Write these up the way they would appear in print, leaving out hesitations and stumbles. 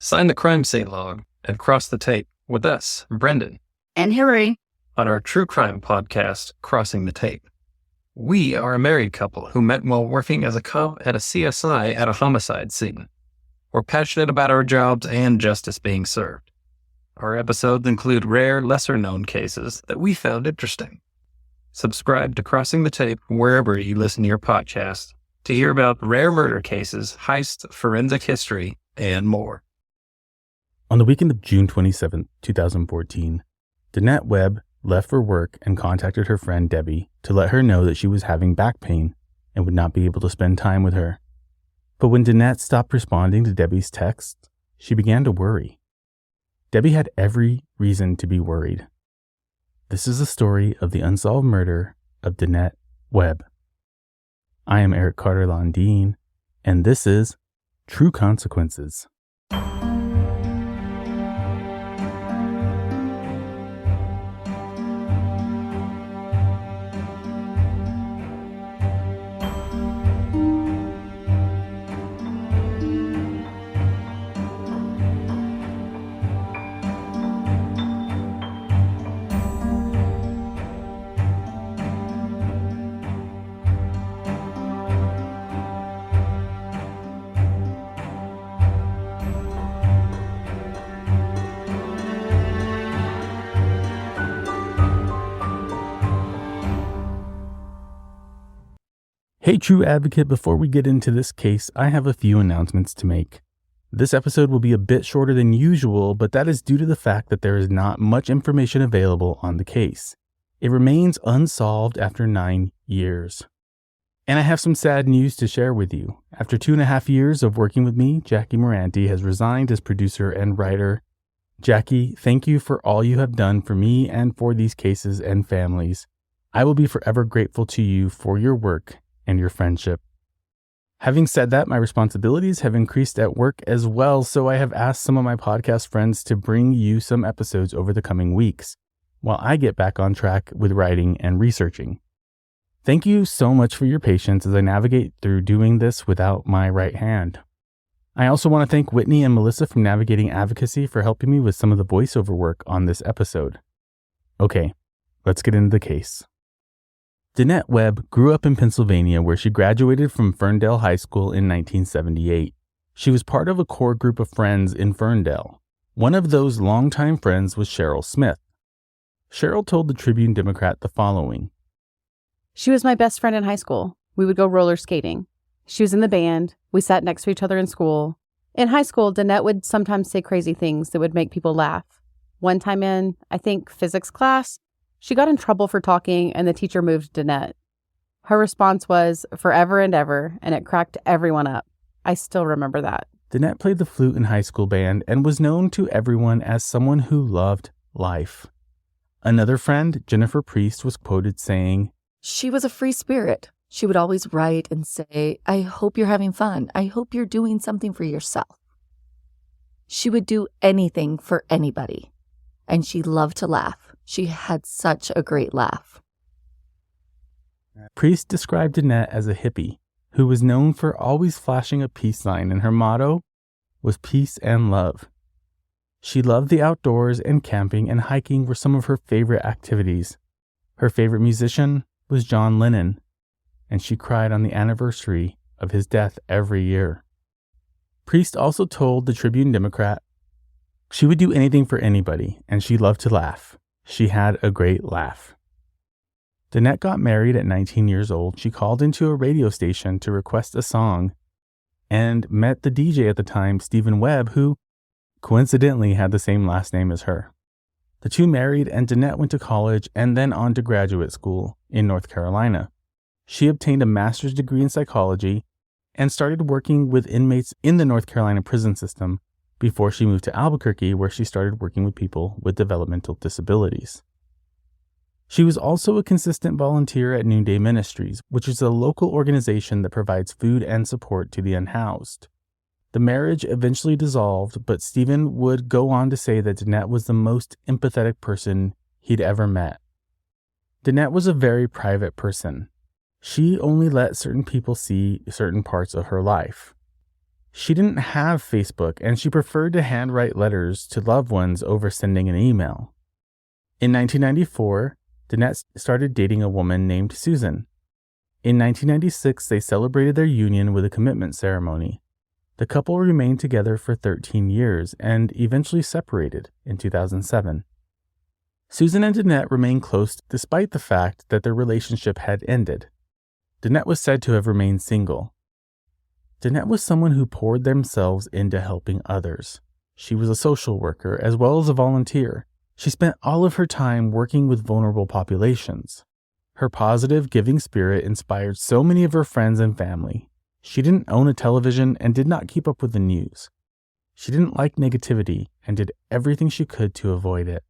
Sign the crime scene log and cross the tape with us, Brendan, and Hillary, on our true crime podcast, Crossing the Tape. We are a married couple who met while working as a cop at a CSI at a homicide scene. We're passionate about our jobs and justice being served. Our episodes include rare, lesser-known cases that we found interesting. Subscribe to Crossing the Tape wherever you listen to your podcast to hear about rare murder cases, heists, forensic history, and more. On the weekend of June 27, 2014, Danette Webb left for work and contacted her friend Debbie to let her know that she was having back pain and would not be able to spend time with her. But when Danette stopped responding to Debbie's texts, she began to worry. Debbie had every reason to be worried. This is the story of the unsolved murder of Danette Webb. I am Eric Carter-Landin, and this is True Consequences. Hey, True Advocate, before we get into this case, I have a few announcements to make. This episode will be a bit shorter than usual, but that is due to the fact that there is not much information available on the case. It remains unsolved after 9 years. And I have some sad news to share with you. After 2.5 years of working with me, Jackie Moranti has resigned as producer and writer. Jackie, thank you for all you have done for me and for these cases and families. I will be forever grateful to you for your work and your friendship. Having said that, my responsibilities have increased at work as well, so I have asked some of my podcast friends to bring you some episodes over the coming weeks, while I get back on track with writing and researching. Thank you so much for your patience as I navigate through doing this without my right hand. I also want to thank Whitney and Melissa from Navigating Advocacy for helping me with some of the voiceover work on this episode. Okay, let's get into the case. Danette Webb grew up in Pennsylvania, where she graduated from Ferndale High School in 1978. She was part of a core group of friends in Ferndale. One of those longtime friends was Cheryl Smith. Cheryl told the Tribune Democrat the following. She was my best friend in high school. We would go roller skating. She was in the band. We sat next to each other in school. In high school, Danette would sometimes say crazy things that would make people laugh. One time in, I think, physics class, she got in trouble for talking, and the teacher moved Danette. Her response was, forever and ever, and it cracked everyone up. I still remember that. Danette played the flute in high school band and was known to everyone as someone who loved life. Another friend, Jennifer Priest, was quoted saying, she was a free spirit. She would always write and say, I hope you're having fun. I hope you're doing something for yourself. She would do anything for anybody, and she loved to laugh. She had such a great laugh. Priest described Danette as a hippie who was known for always flashing a peace sign, and her motto was peace and love. She loved the outdoors, and camping and hiking were some of her favorite activities. Her favorite musician was John Lennon, and she cried on the anniversary of his death every year. Priest also told the Tribune Democrat she would do anything for anybody, and she loved to laugh. She had a great laugh. Danette got married at 19 years old. She called into a radio station to request a song and met the DJ at the time, Stephen Webb, who coincidentally had the same last name as her. The two married, and Danette went to college and then on to graduate school in North Carolina. She obtained a master's degree in psychology and started working with inmates in the North Carolina prison system before she moved to Albuquerque, where she started working with people with developmental disabilities. She was also a consistent volunteer at Noonday Ministries, which is a local organization that provides food and support to the unhoused. The marriage eventually dissolved, but Stephen would go on to say that Danette was the most empathetic person he'd ever met. Danette was a very private person. She only let certain people see certain parts of her life. She didn't have Facebook, and she preferred to handwrite letters to loved ones over sending an email. In 1994, Danette started dating a woman named Susan. In 1996, they celebrated their union with a commitment ceremony. The couple remained together for 13 years and eventually separated in 2007. Susan and Danette remained close despite the fact that their relationship had ended. Danette was said to have remained single. Danette was someone who poured themselves into helping others. She was a social worker as well as a volunteer. She spent all of her time working with vulnerable populations. Her positive, giving spirit inspired so many of her friends and family. She didn't own a television and did not keep up with the news. She didn't like negativity and did everything she could to avoid it.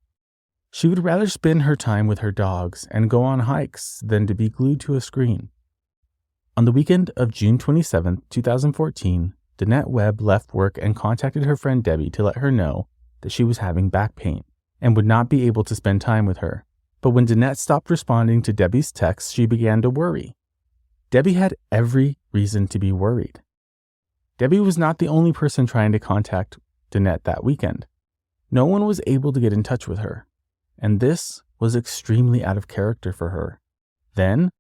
She would rather spend her time with her dogs and go on hikes than to be glued to a screen. On the weekend of June 27, 2014, Danette Webb left work and contacted her friend Debbie to let her know that she was having back pain and would not be able to spend time with her. But when Danette stopped responding to Debbie's texts, she began to worry. Debbie had every reason to be worried. Debbie was not the only person trying to contact Danette that weekend. No one was able to get in touch with her, and this was extremely out of character for her. Then,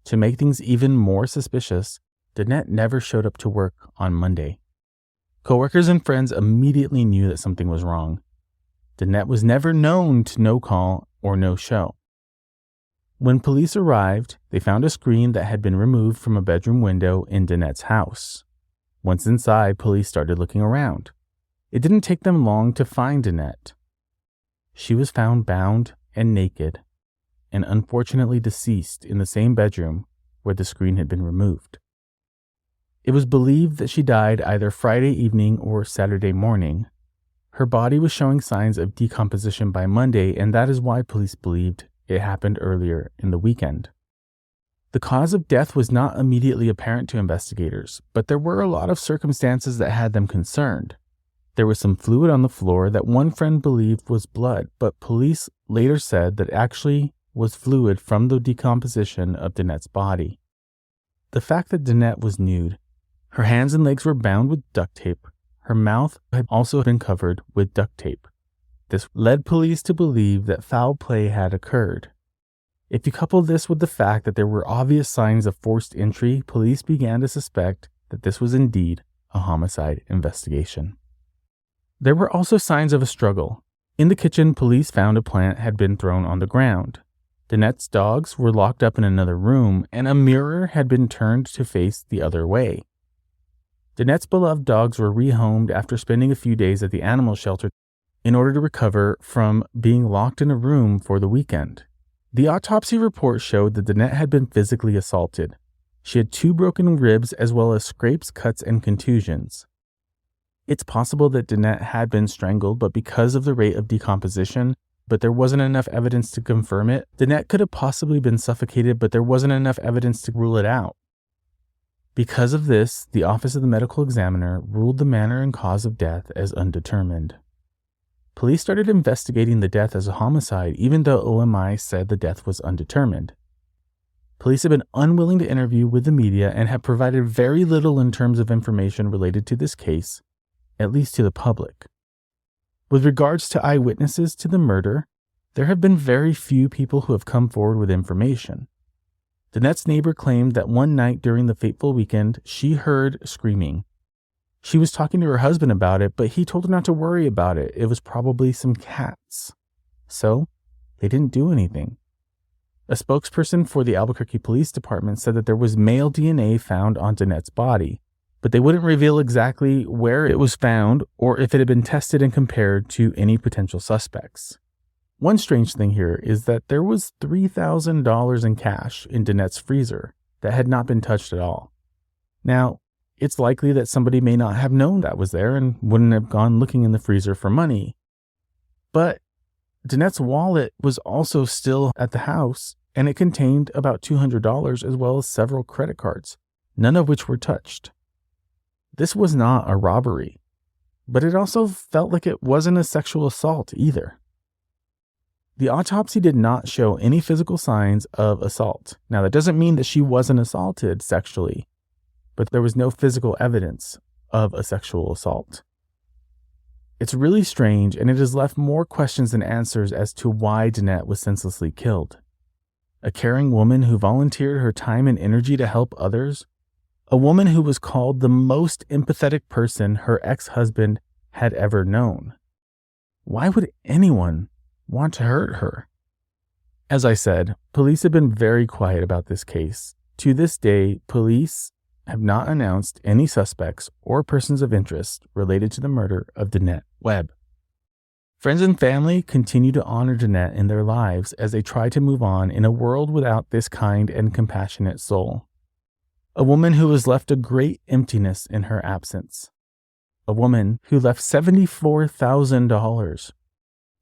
to make things even more suspicious, Danette never showed up to work on Monday. Coworkers and friends immediately knew that something was wrong. Danette was never known to no-call or no-show. When police arrived, they found a screen that had been removed from a bedroom window in Danette's house. Once inside, police started looking around. It didn't take them long to find Danette. She was found bound and naked, and unfortunately deceased in the same bedroom where the screen had been removed. It was believed that she died either Friday evening or Saturday morning. Her body was showing signs of decomposition by Monday, and that is why police believed it happened earlier in the weekend. The cause of death was not immediately apparent to investigators, but there were a lot of circumstances that had them concerned. There was some fluid on the floor that one friend believed was blood, but police later said that actually was fluid from the decomposition of Danette's body. The fact that Danette was nude, her hands and legs were bound with duct tape, her mouth had also been covered with duct tape. This led police to believe that foul play had occurred. If you couple this with the fact that there were obvious signs of forced entry, police began to suspect that this was indeed a homicide investigation. There were also signs of a struggle. In the kitchen, police found a plant had been thrown on the ground. Danette's dogs were locked up in another room, and a mirror had been turned to face the other way. Danette's beloved dogs were rehomed after spending a few days at the animal shelter in order to recover from being locked in a room for the weekend. The autopsy report showed that Danette had been physically assaulted. She had 2 broken ribs as well as scrapes, cuts, and contusions. It's possible that Danette had been strangled, but because of the rate of decomposition, but there wasn't enough evidence to confirm it. Danette could have possibly been suffocated, but there wasn't enough evidence to rule it out. Because of this, the Office of the Medical Examiner ruled the manner and cause of death as undetermined. Police started investigating the death as a homicide, even though OMI said the death was undetermined. Police have been unwilling to interview with the media and have provided very little in terms of information related to this case, at least to the public. With regards to eyewitnesses to the murder, there have been very few people who have come forward with information. Danette's neighbor claimed that one night during the fateful weekend, she heard screaming. She was talking to her husband about it, but he told her not to worry about it. It was probably some cats. So, they didn't do anything. A spokesperson for the Albuquerque Police Department said that there was male DNA found on Danette's body, but they wouldn't reveal exactly where it was found or if it had been tested and compared to any potential suspects. One strange thing here is that there was $3,000 in cash in Danette's freezer that had not been touched at all. Now, it's likely that somebody may not have known that was there and wouldn't have gone looking in the freezer for money. But Danette's wallet was also still at the house, and it contained about $200 as well as several credit cards, none of which were touched. This was not a robbery, but it also felt like it wasn't a sexual assault either. The autopsy did not show any physical signs of assault. Now, that doesn't mean that she wasn't assaulted sexually, but there was no physical evidence of a sexual assault. It's really strange, and it has left more questions than answers as to why Danette was senselessly killed. A caring woman who volunteered her time and energy to help others, a woman who was called the most empathetic person her ex-husband had ever known. Why would anyone want to hurt her? As I said, police have been very quiet about this case. To this day, police have not announced any suspects or persons of interest related to the murder of Danette Webb. Friends and family continue to honor Danette in their lives as they try to move on in a world without this kind and compassionate soul. A woman who has left a great emptiness in her absence. A woman who left $74,000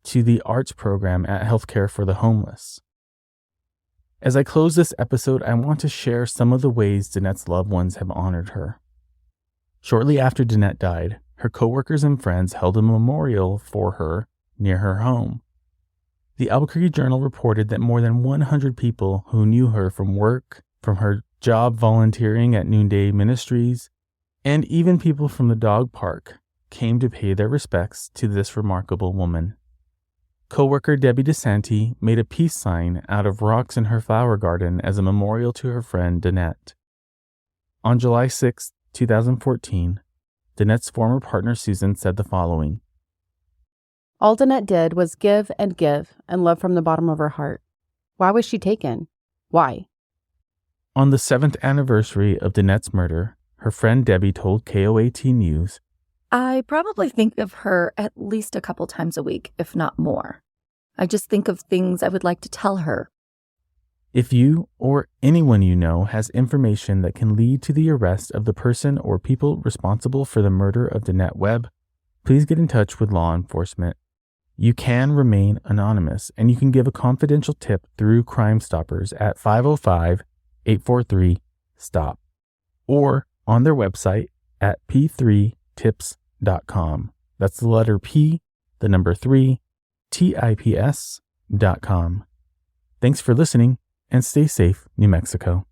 to the arts program at Healthcare for the Homeless. As I close this episode, I want to share some of the ways Danette's loved ones have honored her. Shortly after Danette died, her coworkers and friends held a memorial for her near her home. The Albuquerque Journal reported that more than 100 people who knew her from work, from her job volunteering at Noonday Ministries, and even people from the dog park came to pay their respects to this remarkable woman. Coworker Debbie DeSanti made a peace sign out of rocks in her flower garden as a memorial to her friend Danette. On July 6, 2014, Danette's former partner Susan said the following: "All Danette did was give and love from the bottom of her heart. Why was she taken? Why?" On the 7th anniversary of Danette's murder, her friend Debbie told KOAT News, I probably think of her at least a couple times a week, if not more. I just think of things I would like to tell her. If you or anyone you know has information that can lead to the arrest of the person or people responsible for the murder of Danette Webb, please get in touch with law enforcement. You can remain anonymous, and you can give a confidential tip through Crime Stoppers at 505-843-STOP or on their website at p3tips.com. That's the letter P, the number 3, TIPS.com. Thanks for listening, and stay safe, New Mexico.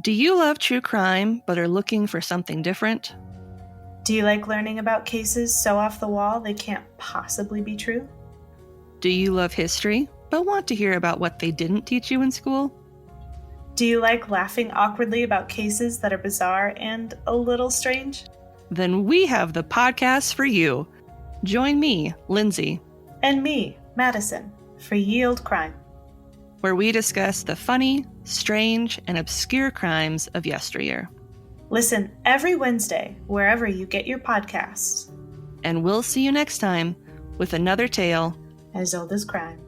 Do you love true crime but are looking for something different? Do you like learning about cases so off the wall they can't possibly be true? Do you love history but want to hear about what they didn't teach you in school? Do you like laughing awkwardly about cases that are bizarre and a little strange? Then we have the podcast for you. Join me, Lindsay, And me, Madison, for Ye Olde Crime, where we discuss the funny, strange, and obscure crimes of yesteryear. Listen every Wednesday wherever you get your podcasts. And we'll see you next time with another tale As old as crime.